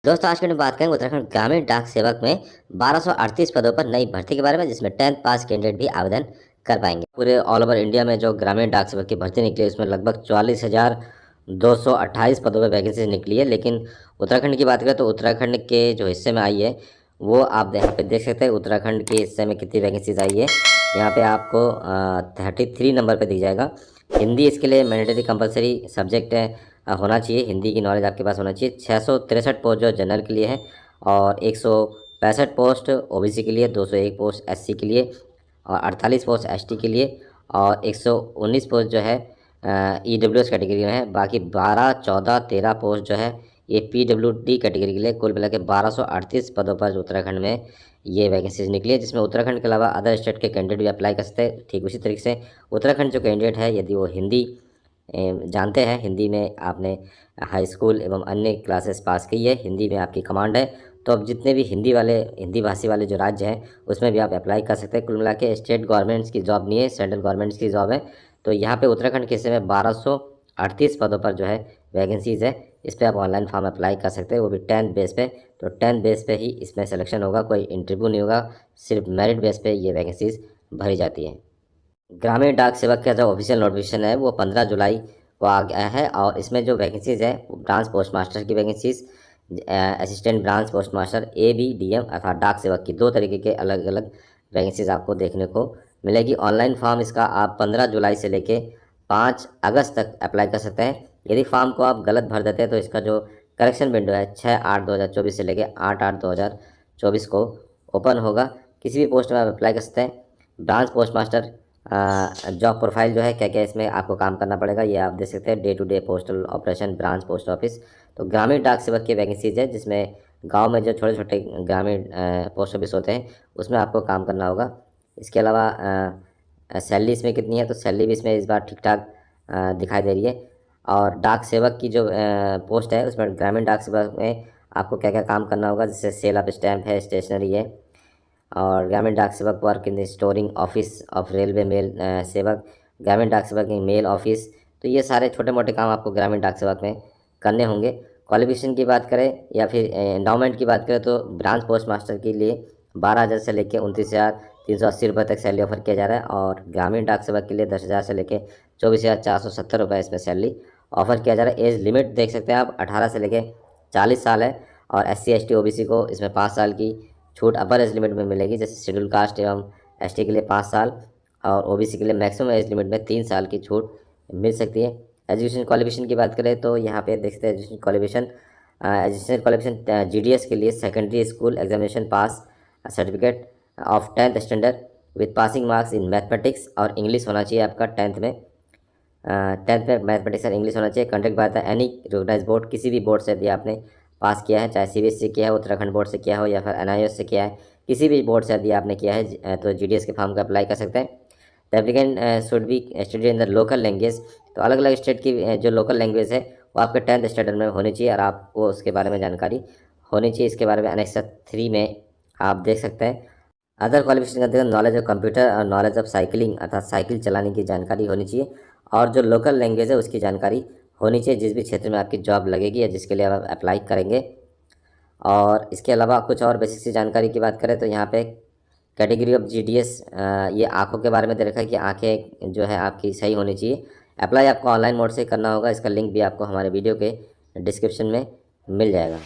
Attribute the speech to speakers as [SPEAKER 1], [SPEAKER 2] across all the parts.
[SPEAKER 1] दोस्तों आज की हम बात करेंगे उत्तराखंड ग्रामीण डाक सेवक में 1238 पदों पर नई भर्ती के बारे में, जिसमें 10th पास कैंडिडेट भी आवेदन कर पाएंगे। पूरे ऑल ओवर इंडिया में जो ग्रामीण डाक सेवक की भर्ती निकली है उसमें लगभग 44,228 पदों पर वैकेंसी निकली है। लेकिन उत्तराखंड की बात करें तो उत्तराखंड के जो हिस्से में आई है वो आप यहाँ पे देख सकते हैं। उत्तराखंड के हिस्से में कितनी वैकेंसीज आई है, यहाँ पे आपको 33 नंबर पर दी जाएगा। हिंदी इसके लिए मैंडेटरी कंपलसरी सब्जेक्ट है, होना चाहिए। हिंदी की नॉलेज आपके पास होना चाहिए। 663 पोस्ट जो जनरल के लिए है और 165 पोस्ट ओबीसी के लिए, 201 पोस्ट एससी के लिए और 48 पोस्ट एसटी के लिए और 119 पोस्ट जो है ईडब्ल्यूएस कैटेगरी में है। बाकी 12, 14, 13 पोस्ट जो है ये पीडब्ल्यूडी कैटेगरी के लिए। कुल मिला के 1238 पदों पर उत्तराखंड में ये वैकेंसीज निकली है, जिसमें उत्तराखंड के अलावा अदर स्टेट के कैंडिडेट भी अप्लाई कर सकते हैं। ठीक उसी तरीके से उत्तराखंड जो कैंडिडेट है, यदि वो हिंदी जानते हैं, हिंदी में आपने हाई स्कूल एवं अन्य क्लासेस पास की है, हिंदी में आपकी कमांड है, तो अब जितने भी हिंदी भाषी वाले जो राज्य हैं उसमें भी आप अप्लाई कर सकते हैं। कुल मिला के स्टेट गवर्नमेंट्स की जॉब नहीं है, सेंट्रल गवर्नमेंट्स की जॉब है। तो यहाँ पे उत्तराखंड के हिस्से में 1238 पदों पर जो है वैकेंसीज़ है। इस पर आप ऑनलाइन फॉर्म अप्लाई कर सकते हैं, वो भी 10th बेस पे। तो 10th बेस पे ही इसमें सिलेक्शन होगा, कोई इंटरव्यू नहीं होगा, सिर्फ मेरिट बेस पे ये वैकेंसीज़ भरी जाती हैं। ग्रामीण डाक सेवक का जो ऑफिशियल नोटिफिकेशन है वो 15 जुलाई को आ गया है और इसमें जो वैकेंसीज़ है ब्रांच पोस्ट मास्टर की vacancies, assistant branch post master, ABDM अर्थात डाक सेवक की 2 तरीके के अलग अलग वैकेंसीज़ आपको देखने को मिलेगी। ऑनलाइन फॉर्म इसका आप 15 जुलाई से लेके 5 अगस्त तक अप्लाई कर सकते हैं। यदि फॉर्म को आप गलत भर देते हैं तो इसका जो करेक्शन विंडो है 6/8/2024 से लेके 8/8/2024 को ओपन होगा। किसी भी पोस्ट में आप अप्लाई कर सकते हैं। Branch post master job profile जो है, क्या क्या इसमें आपको काम करना पड़ेगा ये आप देख सकते हैं। Day to day postal operation, branch post office. तो ग्रामीण डाक सेवक की वैकेंसीज है, जिसमें गांव में जो छोटे छोटे ग्रामीण पोस्ट ऑफिस होते हैं उसमें आपको काम करना होगा। इसके अलावा सैलरी इसमें कितनी है, तो सैलरी भी इसमें इस बार ठीक ठाक दिखाई दे रही है। और डाक सेवक की जो पोस्ट है उसमें ग्रामीण डाक सेवक में आपको क्या क्या काम करना होगा, जैसे सेल ऑफ स्टैम्प है, स्टेशनरी है, और ग्रामीण डाक सेवक work in storing office of railway mail सेवक, ग्रामीण डाक सेवक इन मेल ऑफिस। तो ये सारे छोटे मोटे काम आपको ग्रामीण डाक सेवक में करने होंगे। क्वालिफिकेशन की बात करें या फिर एंडाउमेंट की बात करें तो ब्रांच पोस्ट मास्टर के लिए 12,000 से लेकर 29,380 रुपये तक सैलरी ऑफर किया जा रहा है और ग्रामीण डाक सेवक के लिए 10,000 से लेकर 24,470 रुपये इसमें सैलरी ऑफर किया जा रहा है। एज लिमिट देख सकते हैं आप, 18 से लेकर 40 साल है और SC ST OBC को इसमें 5 साल की छूट अपर एज लिमिट में मिलेगी। जैसे शेड्यूल कास्ट एवं ST के लिए 5 साल और OBC के लिए मैक्सिमम एज लिमिट में 3 साल की छूट मिल सकती है। एजुकेशन क्वालिफिकेशन की बात करें तो यहाँ पे देखते हैं एजुकेशन क्वालिफिकेशन GDS के लिए secondary school examination pass certificate of 10th standard with passing marks in mathematics और इंग्लिश होना चाहिए आपका 10th में। 10th में मैथमेटिक्स और इंग्लिश होना चाहिए। Conduct by the any recognise board, किसी भी बोर्ड से यदि आपने पास किया है, चाहे CBSE किया है, उत्तराखंड बोर्ड से किया हो या फिर NIOS से किया है, किसी भी बोर्ड से यदि आपने किया है तो GDS के फॉर्म का अप्लाई कर सकते हैं। The applicant should be study in the local language. तो अलग अलग स्टेट की जो लोकल लैंग्वेज है वो आपके 10th स्टैंडर्ड में होनी चाहिए और आपको उसके बारे में जानकारी होनी चाहिए। इसके बारे में Annex 3 में आप देख सकते हैं। अदर क्वालिफिकेशन करते हैं नॉलेज ऑफ कंप्यूटर और नॉलेज ऑफ साइकिलिंग अर्थात साइकिल चलाने की जानकारी होनी चाहिए और जो लोकल लैंग्वेज है उसकी जानकारी होनी चाहिए जिस भी क्षेत्र में आपकी जॉब लगेगी या जिसके लिए आप अप्लाई करेंगे। और इसके अलावा कुछ और बेसिक सी जानकारी की बात करें तो यहाँ पे कैटेगरी ऑफ GDS, ये आँखों के बारे में दे रखा है कि आँखें जो है आपकी सही होनी चाहिए। अप्लाई आपको ऑनलाइन मोड से करना होगा, इसका लिंक भी आपको हमारे वीडियो के डिस्क्रिप्शन में मिल जाएगा।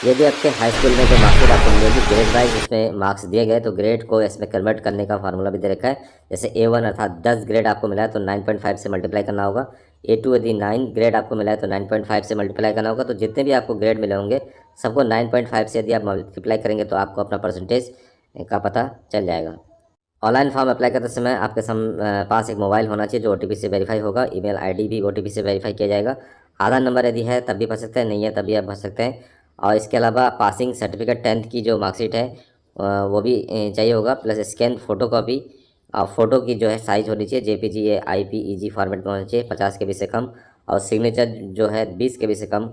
[SPEAKER 1] यदि आपके हाई स्कूल में जो मार्कशीट आपको मिलेगी ग्रेड वाइज उसमें मार्क्स दिए गए तो ग्रेड को इसमें कन्वर्ट करने का फार्मूला भी दे रखा है। जैसे A1 अर्थात 10 ग्रेड आपको मिला है तो 9.5 से मल्टीप्लाई करना होगा। A2 यदि 9 ग्रेड आपको मिला है तो 9.5 से मल्टीप्लाई करना होगा। तो जितने भी आपको ग्रेड मिले होंगे सबको 9.5 से यदि आप मल्टीप्लाई करेंगे तो आपको अपना परसेंटेज का पता चल जाएगा। ऑनलाइन फॉर्म अप्लाई करते समय आपके पास एक मोबाइल होना चाहिए जो OTP से वेरीफाई होगा। ईमेल ID भी OTP से वेरीफाई किया जाएगा। आधार नंबर यदि है तब भी भर सकते हैं, नहीं है तब भी आप भर सकते हैं। और इसके अलावा पासिंग सर्टिफिकेट 10th की जो मार्कशीट है वो भी चाहिए होगा, प्लस स्कैन फ़ोटो कॉपी। और फ़ोटो की जो है साइज़ होनी चाहिए JPG या IPEG फॉर्मेट में होना चाहिए, 50 KB से कम। और सिग्नेचर जो है 20 KB से कम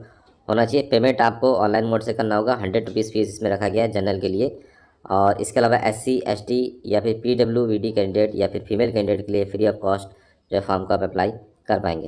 [SPEAKER 1] होना चाहिए। पेमेंट आपको ऑनलाइन मोड से करना होगा। 100 रुपीज़ फीस इसमें रखा गया है जनरल के लिए। और इसके अलावा SC ST या फिर PWBD कैंडिडेट या फिर फीमेल कैंडिडेट के लिए फ्री ऑफ कॉस्ट जो है फॉर्म को आप अप्लाई कर पाएंगे।